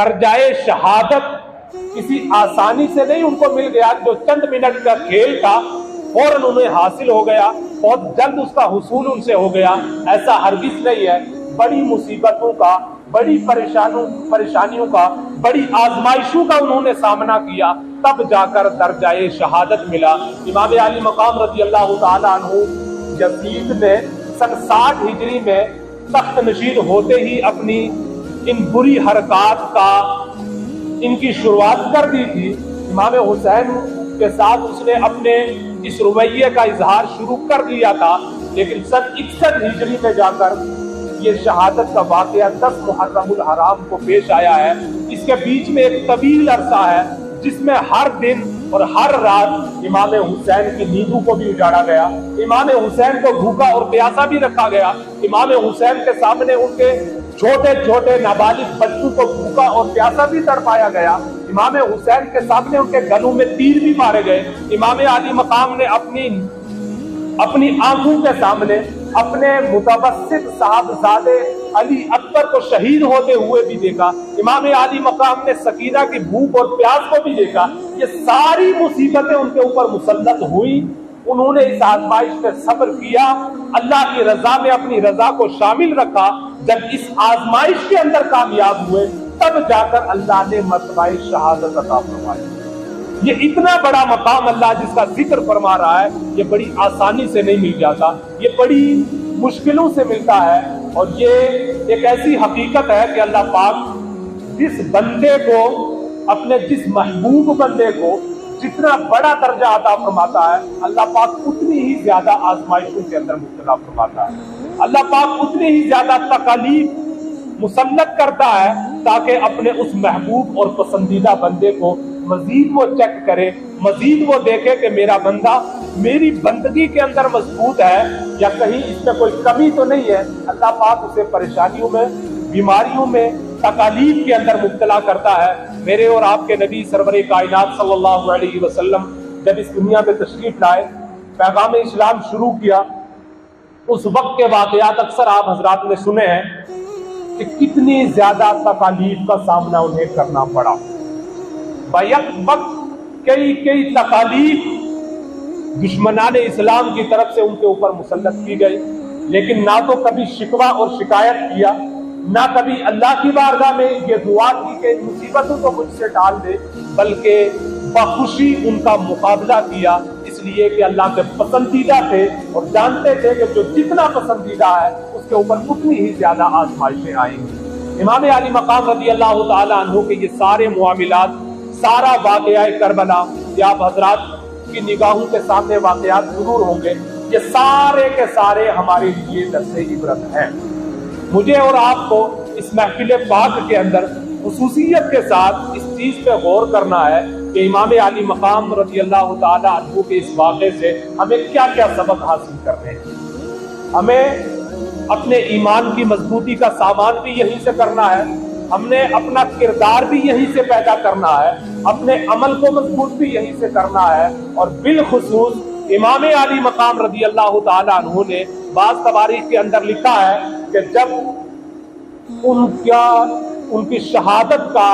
درجائے شہادت کسی آسانی سے نہیں ان کو مل گیا، جو چند منٹ کا کھیل تھا فوراً انہیں حاصل ہو گیا، بہت جلد اس کا حصول ان سے ہو گیا، ایسا ہرگز نہیں ہے۔ بڑی مصیبتوں کا، بڑی پریشانیوں کا، بڑی آزمائشوں کا انہوں نے سامنا کیا، تب جا کر درجۂ شہادت ملا۔ امام علی مقام رضی اللہ تعالیٰ عنہ یزید نے سن 60 ہجری میں تخت نشین ہوتے ہی اپنی ان بری حرکات کا ان کی شروعات کر دی تھی۔ امام حسین کے ساتھ اس نے اپنے اس رویے کا اظہار شروع کر دیا تھا، لیکن سن 61 ہجری میں جا کر یہ شہادت کا واقعہ 10 محرم الحرام کو پیش آیا ہے۔ اس کے بیچ میں ایک طویل عرصہ ہے جس میں ہر دن اور ہر رات امام حسین کی نیندوں کو بھی اجاڑا گیا، امام حسین کو بھوکا اور پیاسا بھی رکھا گیا، امام حسین کے سامنے ان کے چھوٹے چھوٹے نابالغ بچوں کو بھوکا اور پیاسا بھی تڑپایا گیا، امام حسین کے سامنے ان کے گلوں میں تیر بھی مارے گئے۔ امام علی مقام نے اپنی آنکھوں کے سامنے اپنے متوسط صاحبزادے علی اکبر کو شہید ہوتے ہوئے بھی دیکھا، امام علی مقام نے سکینہ کی بھوک اور پیاس کو بھی دیکھا۔ یہ ساری مصیبتیں ان کے اوپر مسلط ہوئی، انہوں نے اس آزمائش میں صبر کیا، اللہ کی رضا میں اپنی رضا کو شامل رکھا۔ جب اس آزمائش کے اندر کامیاب ہوئے تب جا کر اللہ نے مرتبہ شہادت عطا فرمائی۔ یہ اتنا بڑا مقام اللہ جس کا ذکر فرما رہا ہے، یہ بڑی آسانی سے نہیں مل جاتا، یہ بڑی مشکلوں سے ملتا ہے، اور یہ ایک ایسی حقیقت ہے کہ اللہ پاک جس بندے کو، اپنے جس محبوب بندے کو جتنا بڑا درجہ عطا فرماتا ہے، اللہ پاک اتنی ہی زیادہ آزمائشوں کے اندر مبتلا فرماتا ہے، اللہ پاک اتنی ہی زیادہ تکالیف مسلط کرتا ہے تاکہ اپنے اس محبوب اور پسندیدہ بندے کو مزید وہ چیک کرے، مزید وہ دیکھے کہ میرا بندہ میری بندگی کے اندر مضبوط ہے یا کہیں اس میں کوئی کمی تو نہیں ہے۔ اللہ پاک اسے پریشانیوں میں، بیماریوں میں، تکالیف کے اندر مبتلا کرتا ہے۔ میرے اور آپ کے نبی سرور کائنات صلی اللہ علیہ وسلم جب اس دنیا میں تشریف لائے، پیغام اسلام شروع کیا، اس وقت کے واقعات اکثر آپ حضرات نے سنے ہیں کہ کتنی زیادہ تکالیف کا سامنا انہیں کرنا پڑا۔ بیک وقت کئی تکالیف دشمنان اسلام کی طرف سے ان کے اوپر مسلط کی گئی، لیکن نہ تو کبھی شکوہ اور شکایت کیا، نہ کبھی اللہ کی بارگاہ میں یہ دعا کی کہ مصیبتوں کو مجھ سے ٹال دے، بلکہ بخوشی ان کا مقابلہ کیا، اس لیے کہ اللہ کے پسندیدہ تھے اور جانتے تھے کہ جو جتنا پسندیدہ ہے اس کے اوپر اتنی ہی زیادہ آزمائشیں آئیں گی۔ امام علی مقام رضی اللہ تعالیٰ عنہ کے یہ سارے معاملات، سارا واقعہ کربلا، یہ آپ حضرات کی نگاہوں کے سامنے واقعات ضرور ہوں گے، یہ سارے کے سارے ہمارے لیے درس عبرت ہیں۔ مجھے اور آپ کو اس محفل پاک کے اندر خصوصیت کے ساتھ اس چیز پہ غور کرنا ہے کہ امام علی مقام رضی اللہ تعالیٰ عنہ کے اس واقعے سے ہمیں کیا کیا سبق حاصل کرنے ہیں۔ ہمیں اپنے ایمان کی مضبوطی کا سامان بھی یہیں سے کرنا ہے، ہم نے اپنا کردار بھی یہیں سے پیدا کرنا ہے، اپنے عمل کو مضبوط بھی یہیں سے کرنا ہے، اور بالخصوص امام علی مقام رضی اللہ تعالیٰ عنہ نے بعض تواریخ کے اندر لکھا ہے کہ جب ان کی شہادت کا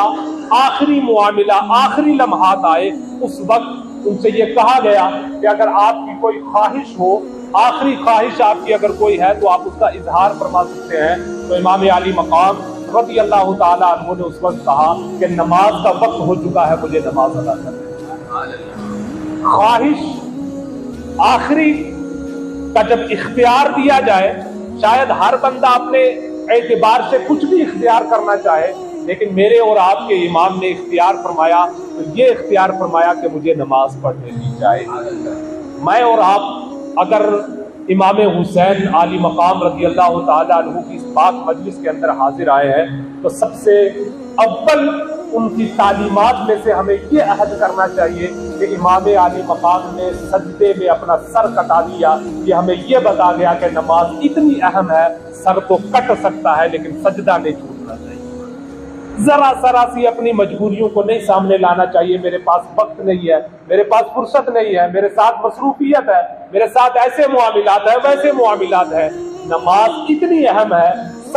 آخری معاملہ، آخری لمحات آئے، اس وقت ان سے یہ کہا گیا کہ اگر آپ کی کوئی خواہش ہو، آخری خواہش آپ کی اگر کوئی ہے تو آپ اس کا اظہار فرما سکتے ہیں۔ تو امام علی مقام رضی اللہ تعالیٰ عنہ نے اس وقت کہا کہ نماز کا وقت ہو چکا ہے، مجھے نماز ادا کرنی۔ خواہش آخری کا جب اختیار دیا جائے، شاید ہر بندہ اپنے اعتبار سے کچھ بھی اختیار کرنا چاہے، لیکن میرے اور آپ کے امام نے اختیار فرمایا تو یہ اختیار فرمایا کہ مجھے نماز پڑھنے دی جائے۔ میں اور آپ اگر امام حسین علی مقام رضی اللہ تعالیٰ عنہ کی اس پاک مجلس کے اندر حاضر آئے ہیں تو سب سے اول ان کی تعلیمات میں سے ہمیں یہ عہد کرنا چاہیے کہ امام علی مقام نے سجدے میں اپنا سر کٹا دیا۔ یہ ہمیں یہ بتا گیا کہ نماز اتنی اہم ہے، سر تو کٹ سکتا ہے لیکن سجدہ نہیں چھوٹنا چاہیے۔ ذرا سی اپنی مجبوریوں کو نہیں سامنے لانا چاہیے، میرے پاس وقت نہیں ہے، میرے پاس فرصت نہیں ہے، میرے ساتھ مصروفیت ہے، میرے ساتھ ایسے معاملات ہیں، ویسے معاملات ہیں۔ نماز اتنی اہم ہے،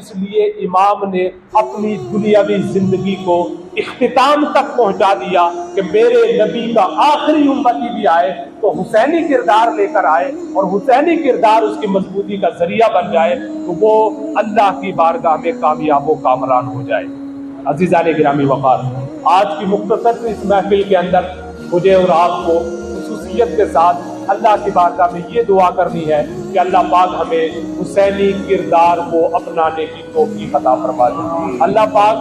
اس لیے امام نے اپنی دنیاوی زندگی کو اختتام تک پہنچا دیا کہ میرے نبی کا آخری امتی بھی آئے تو حسینی کردار لے کر آئے، اور حسینی کردار اس کی مضبوطی کا ذریعہ بن جائے تو وہ اللہ کی بارگاہ میں کامیاب و کامران ہو جائے۔ عزیزان گرامی وقار، آج کی مختصر اس محفل کے اندر مجھے اور آپ کو خصوصیت کے ساتھ اللہ کی بارگاہ میں یہ دعا کرنی ہے کہ اللہ پاک ہمیں حسینی کردار کو اپنانے کی توفیق عطا فرما دے۔ اللہ پاک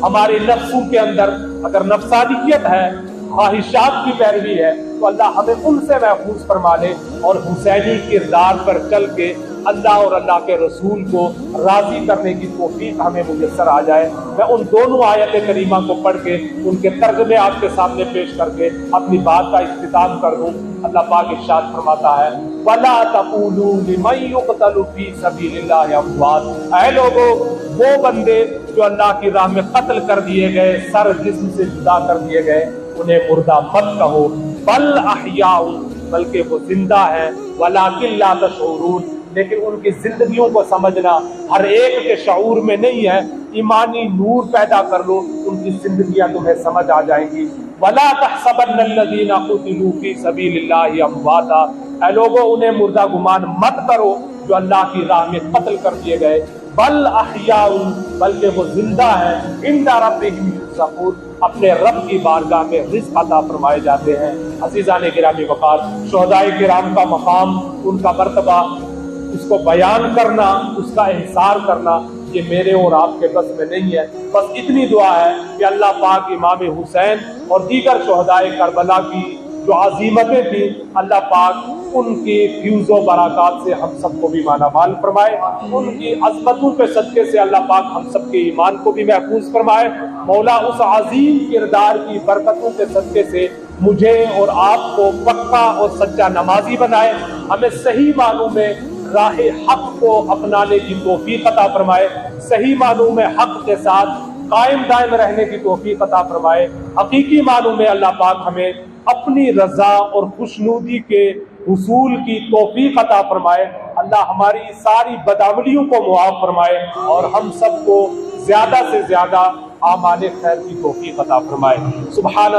ہمارے نفسوں کے اندر اگر نفسانیت ہے، خواہشات کی پیروی ہے، تو اللہ ہمیں ان سے محفوظ فرما لے اور حسینی کردار پر چل کے اللہ اور اللہ کے رسول کو راضی کرنے کی توفیق ہمیں میسر آ جائے۔ میں ان دونوں آیت کریمہ کو پڑھ کے ان کے ترجمے آپ کے سامنے پیش کر کے اپنی بات کا اختتام کر دوں۔ اللہ پاک ارشاد فرماتا ہے وَلَا تَقُولُوا لِمَن يُقْتَلُ فِي سَبِيلِ اللَّهِ أَمْوَاتٌ، اے لوگو وہ بندے جو اللہ کی راہ میں قتل کر دیے گئے، سر جسم سے جدا کر دیے گئے، انہیں مردہ مت کہو، بل احیاء، بلکہ وہ زندہ ہیں، وَلَٰكِن لَا تَشْعُرُونَ، لیکن ان کی زندگیوں کو سمجھنا ہر ایک کے شعور میں نہیں ہے۔ ایمانی نور پیدا کر لو، ان کی زندگیاں تمہیں سمجھ آ جائیں گی۔ وَلَا تَحْسَبَنَّ الَّذِينَ قُتِلُوا فِي سَبِيلِ اللَّهِ أَمْوَاتًا، اے لوگو انہیں مردہ گمان مت کرو جو اللہ کی راہ میں قتل کر دیے گئے، بل احیاء، بلکہ وہ زندہ ہیں، عند ربهم يرزقون، اپنے رب کی بارگاہ میں رزق عطا فرمائے جاتے ہیں۔ عزیزان گرامی وقار، شہدائے کرام کا مقام، ان کا مرتبہ، اس کو بیان کرنا، اس کا احسار کرنا، یہ میرے اور آپ کے بس میں نہیں ہے۔ بس اتنی دعا ہے کہ اللہ پاک امام حسین اور دیگر شہدائے کربلا کی جو عظیمتیں تھیں، اللہ پاک ان کی فیوز و برکات سے ہم سب کو بھی مالا مال فرمائے، ان کی عظمتوں کے صدقے سے اللہ پاک ہم سب کے ایمان کو بھی محفوظ فرمائے۔ مولا اس عظیم کردار کی برکتوں کے صدقے سے مجھے اور آپ کو پکا اور سچا نمازی بنائے، ہمیں صحیح معنوں میں راہ حق کو اپنانے کی توفیق عطا فرمائے، صحیح معنوں میں حق کے ساتھ قائم دائم رہنے کی توفیق عطا فرمائے، حقیقی معنوں میں اللہ پاک ہمیں اپنی رضا اور خوشنودی کے حصول کی توفیق عطا فرمائے۔ اللہ ہماری ساری بدعملیوں کو معاف فرمائے اور ہم سب کو زیادہ سے زیادہ اعمال خیر کی توفیق عطا فرمائے۔ سبحان